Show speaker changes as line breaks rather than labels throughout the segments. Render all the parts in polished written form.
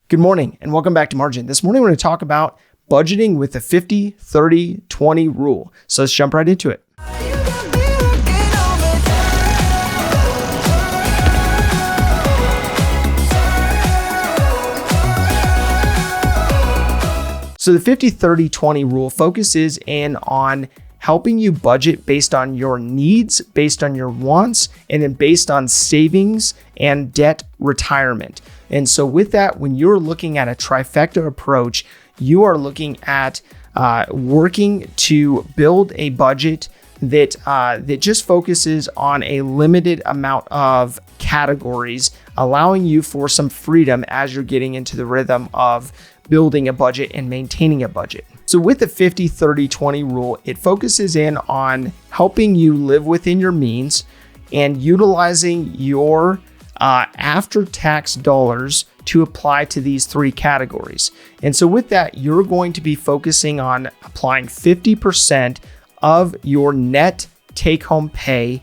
Good morning and welcome back to Margin. This morning we're going to talk about budgeting with the 50-30-20 rule. So let's jump right into it. So the 50-30-20 rule focuses in on helping you budget based on your needs, based on your wants, and then based on savings and debt retirement. And so with that, when you're looking at a trifecta approach, you are looking at working to build a budget that just focuses on a limited amount of categories, allowing you for some freedom as you're getting into the rhythm of building a budget and maintaining a budget. So with the 50-30-20 rule, it focuses in on helping you live within your means and utilizing your after-tax dollars to apply to these three categories. And so with that, you're going to be focusing on applying 50% of your net take-home pay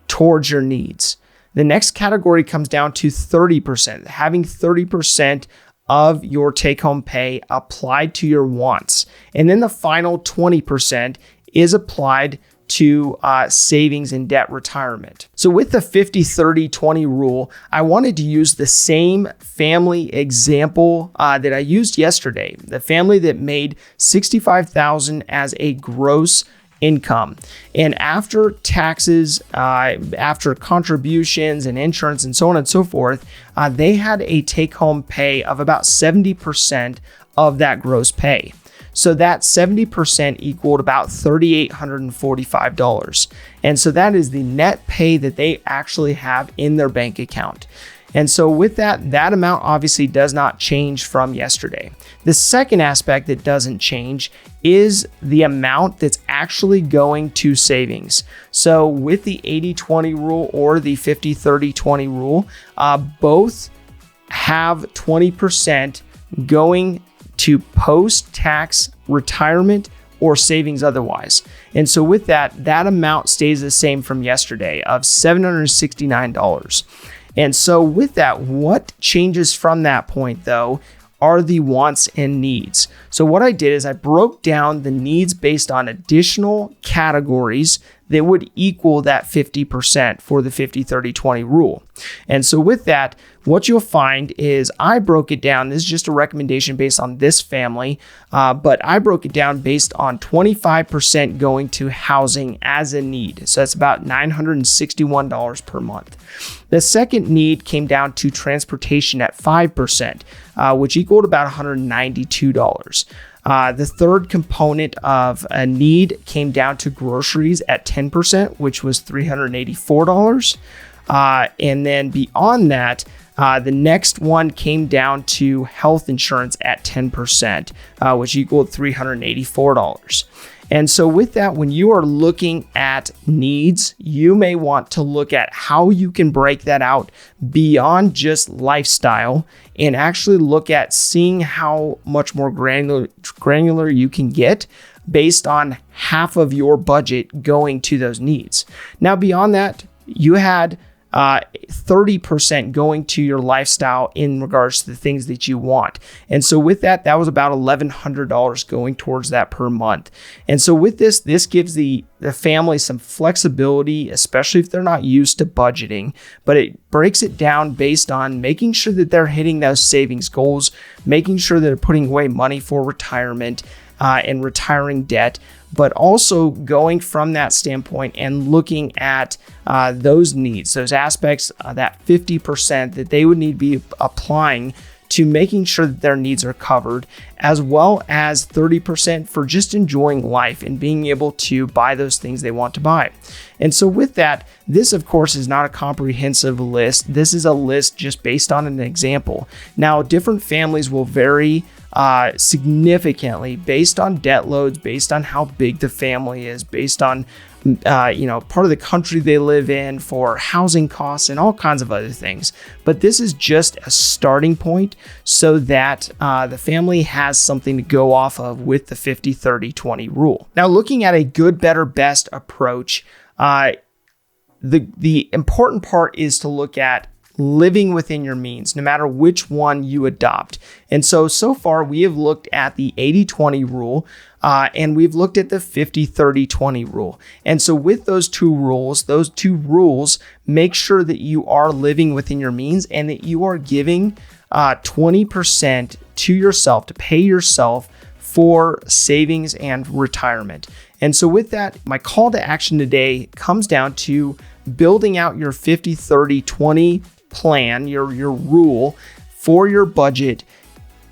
towards your needs. The next category comes down to 30%, having 30% of your take-home pay applied to your wants. And then the final 20% is applied to savings and debt retirement. So with the 50-30-20 rule, I wanted to use the same family example that I used yesterday, the family that made $65,000 as a gross income. And after taxes, after contributions and insurance and so on and so forth, they had a take-home pay of about 70% of that gross pay. So that 70% equaled about $3,845. And so that is the net pay that they actually have in their bank account. And so with that amount obviously does not change from yesterday. The second aspect that doesn't change is the amount that's actually going to savings. So with the 80-20 rule or the 50-30-20 rule, both have 20% going to post-tax retirement or savings otherwise. And so with that amount stays the same from yesterday of $769. And so with that, what changes from that point though are the wants and needs. So what I did is I broke down the needs based on additional categories that would equal that 50% for the 50-30-20 rule. And so with that, what you'll find is I broke it down. This is just a recommendation based on this family, but I broke it down based on 25% going to housing as a need. So that's about $961 per month. The second need came down to transportation at 5%, which equaled about $192. The third component of a need came down to groceries at 10%, which was $384. And then beyond that, the next one came down to health insurance at 10%, which equaled $384. And so with that, when you are looking at needs, you may want to look at how you can break that out beyond just lifestyle and actually look at seeing how much more granular you can get based on half of your budget going to those needs. Now, beyond that, you had 30% going to your lifestyle in regards to the things that you want. And so with that was about $1,100 going towards that per month. And so with this gives the family some flexibility, especially if they're not used to budgeting, but it breaks it down based on making sure that they're hitting those savings goals, making sure that they're putting away money for retirement, and retiring debt, but also going from that standpoint and looking at those needs, those aspects, that 50% that they would need to be applying to making sure that their needs are covered, as well as 30% for just enjoying life and being able to buy those things they want to buy. And so with that, this of course is not a comprehensive list. This is a list just based on an example. Now, different families will vary significantly based on debt loads, based on how big the family is, based on part of the country they live in, for housing costs and all kinds of other things. But this is just a starting point so that the family has something to go off of with the 50-30-20 rule. Now, looking at a good, better, best approach, the important part is to look at living within your means, no matter which one you adopt. And so far we have looked at the 80-20 rule, and we've looked at the 50-30-20 rule. And so with those two rules make sure that you are living within your means and that you are giving 20% to yourself to pay yourself for savings and retirement. And so with that, my call to action today comes down to building out your 50-30-20 plan, your rule for your budget.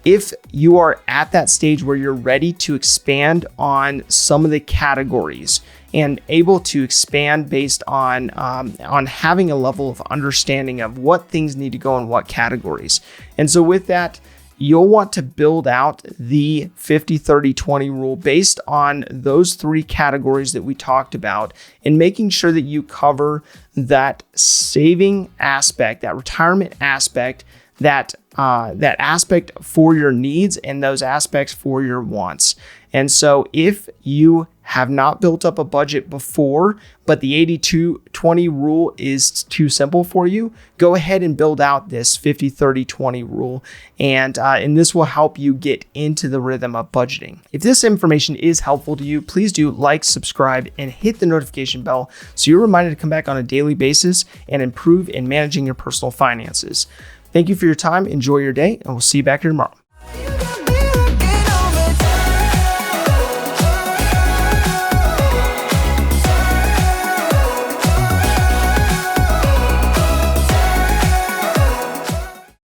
If you are at that stage where you're ready to expand on some of the categories and able to expand based on having a level of understanding of what things need to go in what categories. And so with that, you'll want to build out the 50-30-20 rule based on those three categories that we talked about, and making sure that you cover that saving aspect, that retirement aspect, that aspect for your needs and those aspects for your wants. And so if you have not built up a budget before, but the 80-20 rule is too simple for you, go ahead and build out this 50-30-20 rule. And this will help you get into the rhythm of budgeting. If this information is helpful to you, please do like, subscribe, and hit the notification bell so you're reminded to come back on a daily basis and improve in managing your personal finances. Thank you for your time. Enjoy your day, and we'll see you back here tomorrow.